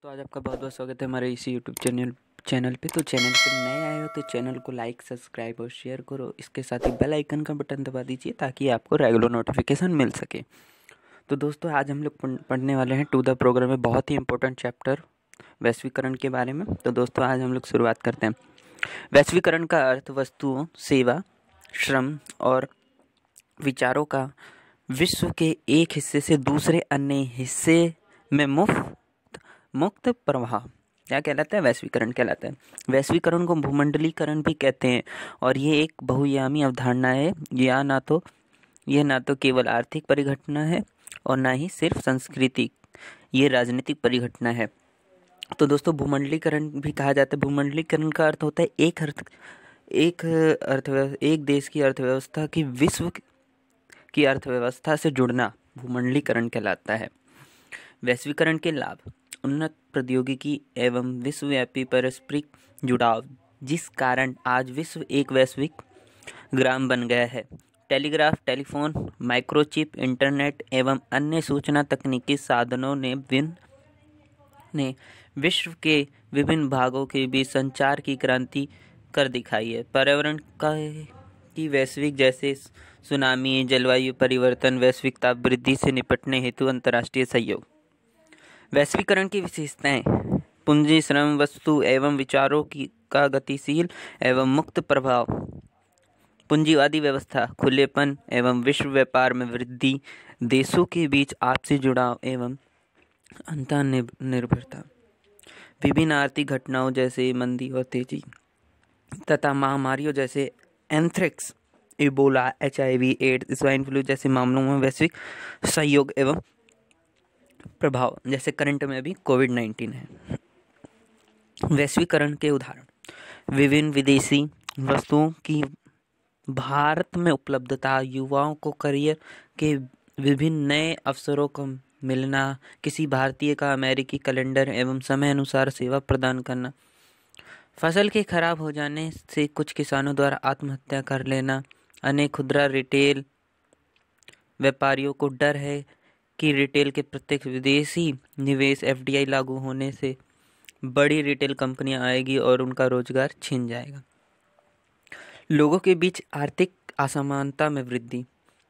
तो आज आपका बहुत बहुत स्वागत है हमारे इसी यूट्यूब चैनल पे। तो चैनल पे नए आए हो तो चैनल को लाइक, सब्सक्राइब और शेयर करो। इसके साथ ही बेल आइकन का बटन दबा दीजिए ताकि आपको रेगुलर नोटिफिकेशन मिल सके। तो दोस्तों आज हम लोग पढ़ने वाले हैं टू द प्रोग्राम में बहुत ही इंपॉर्टेंट चैप्टर वैश्वीकरण के बारे में। तो दोस्तों आज हम लोग शुरुआत करते हैं। वैश्वीकरण का अर्थ वस्तुओं, सेवा, श्रम और विचारों का विश्व के एक हिस्से से दूसरे अन्य हिस्से में मुक्त प्रवाह क्या कहलाता है? वैश्वीकरण कहलाता है। वैश्वीकरण को भूमंडलीकरण भी कहते हैं और ये एक बहुआयामी अवधारणा है। यह ना तो केवल आर्थिक परिघटना है और ना ही सिर्फ सांस्कृतिक, ये राजनीतिक परिघटना है। तो दोस्तों भूमंडलीकरण भी कहा जाता है। भूमंडलीकरण का अर्थ होता है एक देश की अर्थव्यवस्था की विश्व की अर्थव्यवस्था से जुड़ना भूमंडलीकरण कहलाता है। वैश्वीकरण के लाभ: उन्नत प्रौद्योगिकी एवं विश्वव्यापी पारस्परिक जुड़ाव, जिस कारण आज विश्व एक वैश्विक ग्राम बन गया है। टेलीग्राफ, टेलीफोन, माइक्रोचिप, इंटरनेट एवं अन्य सूचना तकनीकी साधनों ने विश्व के विभिन्न भागों के बीच संचार की क्रांति कर दिखाई है। पर्यावरण की वैश्विक, जैसे सुनामी, जलवायु परिवर्तन, वैश्विक ताप वृद्धि से निपटने हेतु अंतर्राष्ट्रीय सहयोग। वैश्वीकरण की विशेषताएं: पूंजी, श्रम, वस्तु एवं विचारों का गतिशील एवं मुक्त प्रभाव। पूंजीवादी व्यवस्था, खुलेपन एवं विश्व व्यापार में वृद्धि। देशों के बीच आपसी जुड़ाव एवं अंतर्निर्भरता। विभिन्न आर्थिक घटनाओं जैसे मंदी और तेजी तथा महामारियों जैसे anthrax, Ebola, HIV, AIDS, swine flu जैसे मामलों में वैश्विक सहयोग एवं प्रभाव, जैसे करंट में अभी कोविड-19 है। वैश्वीकरण के उदाहरण: विभिन्न विदेशी वस्तुओं की भारत में उपलब्धता, युवाओं को करियर के विभिन्न नए अवसरों को मिलना, किसी भारतीय का अमेरिकी कैलेंडर एवं समय अनुसार सेवा प्रदान करना, फसल के खराब हो जाने से कुछ किसानों द्वारा आत्महत्या कर लेना, अनेक खुदरा रिटेल व्यापारियों को डर है कि रिटेल के प्रत्यक्ष विदेशी निवेश FDI लागू होने से बड़ी रिटेल कंपनियां आएगी और उनका रोजगार छिन जाएगा। लोगों के बीच आर्थिक असमानता में वृद्धि।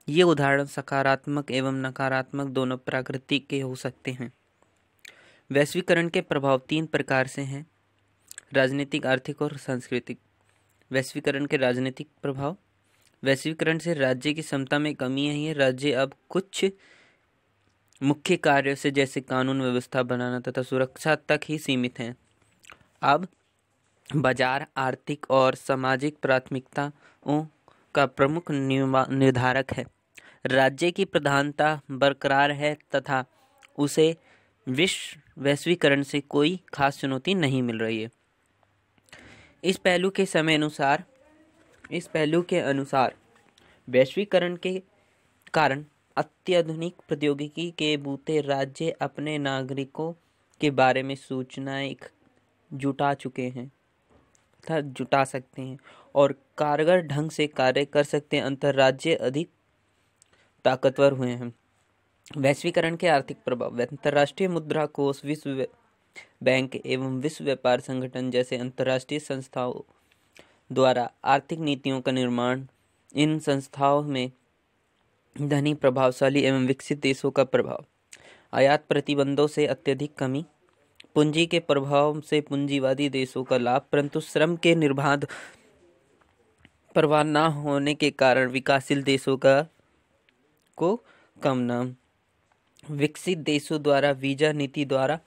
ये उदाहरण सकारात्मक एवं नकारात्मक दोनों प्रकृति के हो सकते हैं। वैश्वीकरण के प्रभाव 3 प्रकार से हैं: राजनीतिक, आर्थिक और सांस्कृतिक। वैश्वीकरण के राजनीतिक प्रभाव: वैश्वीकरण से राज्य की क्षमता में कमी आई है। राज्य अब कुछ मुख्य कार्यों से, जैसे कानून व्यवस्था बनाना तथा सुरक्षा तक ही सीमित हैं। अब बाजार आर्थिक और सामाजिक प्राथमिकताओं का प्रमुख निर्धारक है। राज्य की प्रधानता बरकरार है तथा उसे वैश्वीकरण से कोई खास चुनौती नहीं मिल रही है। इस पहलू के अनुसार वैश्वीकरण के कारण अत्याधुनिक प्रौद्योगिकी के बूते राज्य अपने नागरिकों के बारे में सूचनाएं जुटा सकते हैं और कारगर ढंग से कार्य कर सकते हैं। अंतर्राज्य अधिक ताकतवर हुए हैं। वैश्वीकरण के आर्थिक प्रभाव: अंतर्राष्ट्रीय मुद्रा कोष, विश्व बैंक एवं विश्व व्यापार संगठन जैसे अंतर्राष्ट्रीय संस्थाओं द्वारा आर्थिक नीतियों का निर्माण। इन संस्थाओं में धनी, प्रभावशाली एवं विकसित देशों का प्रभाव। आयात प्रतिबंधों से अत्यधिक कमी। पूंजी के प्रभाव से पूंजीवादी देशों का लाभ, परंतु श्रम के निर्बाध प्रवाह न होने के कारण विकासशील देशों को कम नाम। विकसित देशों द्वारा वीजा नीति द्वारा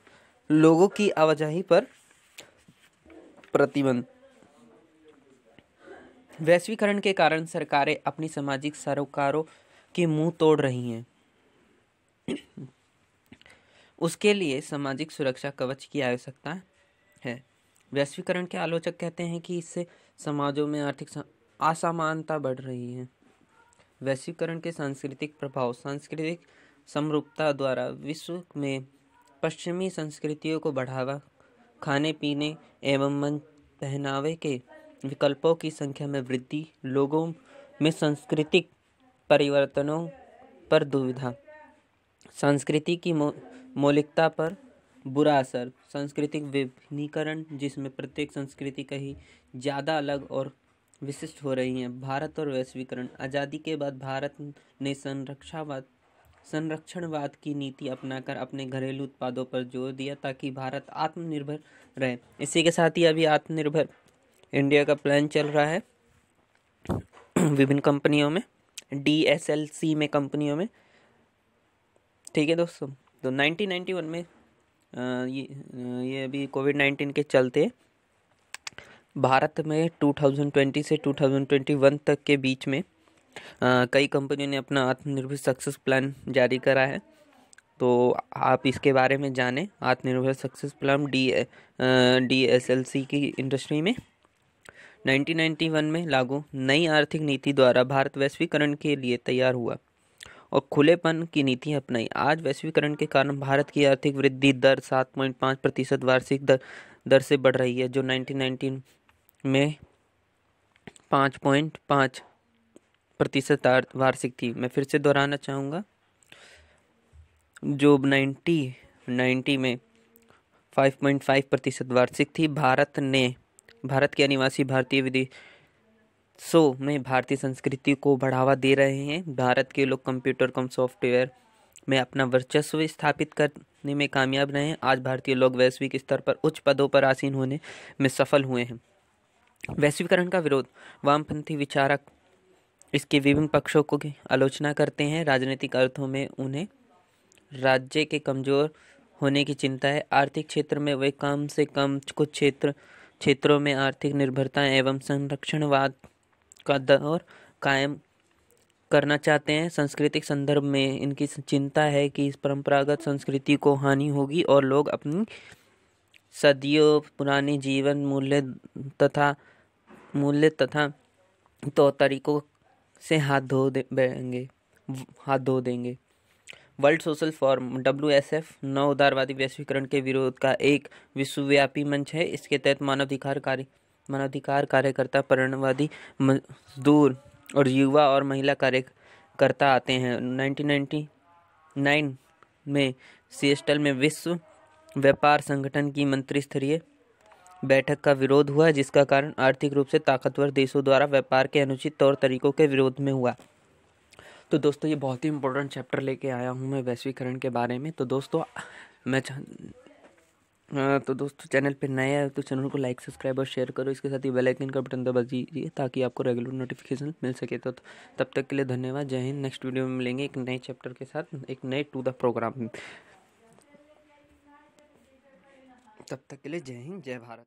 लोगों की आवाजाही पर प्रतिबंध। वैश्वीकरण के कारण सरकारें अपनी सामाजिक सरोकारों के मुंह तोड़ रही हैं। उसके लिए सामाजिक सुरक्षा कवच की आवश्यकता है। वैश्वीकरण के आलोचक कहते हैं कि इससे समाजों में आर्थिक असमानता बढ़ रही है। वैश्वीकरण के सांस्कृतिक प्रभाव: सांस्कृतिक समरूपता द्वारा विश्व में पश्चिमी संस्कृतियों को बढ़ावा, खाने पीने एवं पहनावे के विकल्पों की संख्या में वृद्धि, लोगों में सांस्कृतिक परिवर्तनों पर दुविधा, संस्कृति की मौलिकता पर बुरा असर, सांस्कृतिक विभिन्नीकरण जिसमें प्रत्येक संस्कृति कहीं ज़्यादा अलग और विशिष्ट हो रही हैं। भारत और वैश्वीकरण, आज़ादी के बाद भारत ने संरक्षणवाद की नीति अपनाकर अपने घरेलू उत्पादों पर जोर दिया ताकि भारत आत्मनिर्भर रहे। इसी के साथ ही अभी आत्मनिर्भर इंडिया का प्लान चल रहा है विभिन्न कंपनियों में, DSLC में कंपनियों में। ठीक है दोस्तों, तो 1991 में ये अभी कोविड-19 के चलते भारत में 2020 से 2021 तक के बीच में कई कंपनियों ने अपना आत्मनिर्भर सक्सेस प्लान जारी करा है। तो आप इसके बारे में जानें। आत्मनिर्भर सक्सेस प्लान DSLC की इंडस्ट्री में 1991 में लागू नई आर्थिक नीति द्वारा भारत वैश्वीकरण के लिए तैयार हुआ और खुलेपन की नीति अपनाई। आज वैश्वीकरण के कारण भारत की आर्थिक वृद्धि दर 7.5% वार्षिक दर से बढ़ रही है, जो 1919 में 5.5% वार्षिक थी। मैं फिर से दोहराना चाहूँगा, जो 1990 में 5.5% वार्षिक थी। भारत के अनिवासी भारतीय विदेशों में भारतीय संस्कृति को बढ़ावा दे रहे हैं। भारत के लोग कंप्यूटर कम सॉफ्टवेयर में अपना वर्चस्व स्थापित करने में कामयाब रहे हैं। आज भारतीय लोग वैश्विक स्तर पर उच्च पदों पर आसीन होने में सफल हुए हैं। वैश्वीकरण का विरोध, वामपंथी विचारक इसके विभिन्न पक्षों को आलोचना करते हैं। राजनीतिक अर्थों में उन्हें राज्य के कमजोर होने की चिंता है। आर्थिक क्षेत्र में वे कम से कम कुछ क्षेत्रों में आर्थिक निर्भरता एवं संरक्षणवाद का दौर कायम करना चाहते हैं। सांस्कृतिक संदर्भ में इनकी चिंता है कि इस परंपरागत संस्कृति को हानि होगी और लोग अपनी सदियों पुरानी जीवन मूल्य तथा तो तरीकों से हाथ धो देंगे। वर्ल्ड सोशल फोरम WSF नव उदारवादी वैश्वीकरण के विरोध का एक विश्वव्यापी मंच है। इसके तहत मानवाधिकार कार्यकर्ता, परिणामवादी, मजदूर और युवा और महिला कार्यकर्ता आते हैं। 1999 में सिएटल में विश्व व्यापार संगठन की मंत्रिस्तरीय बैठक का विरोध हुआ, जिसका कारण आर्थिक रूप से ताकतवर देशों द्वारा व्यापार के अनुचित तौर तरीकों के विरोध में हुआ। तो दोस्तों, ये बहुत ही इम्पोर्टेंट चैप्टर लेके आया हूँ मैं वैश्वीकरण के बारे में। तो दोस्तों चैनल पे नए हैं तो चैनल को लाइक, सब्सक्राइब और शेयर करो। इसके साथ ही बेल आइकन का बटन दबा दीजिए ताकि आपको रेगुलर नोटिफिकेशन मिल सके। तो तब तक के लिए धन्यवाद। जय हिंद। नेक्स्ट वीडियो में मिलेंगे एक नए चैप्टर के साथ, एक नए टू द प्रोग्राम। तब तक के लिए जय हिंद, जय भारत।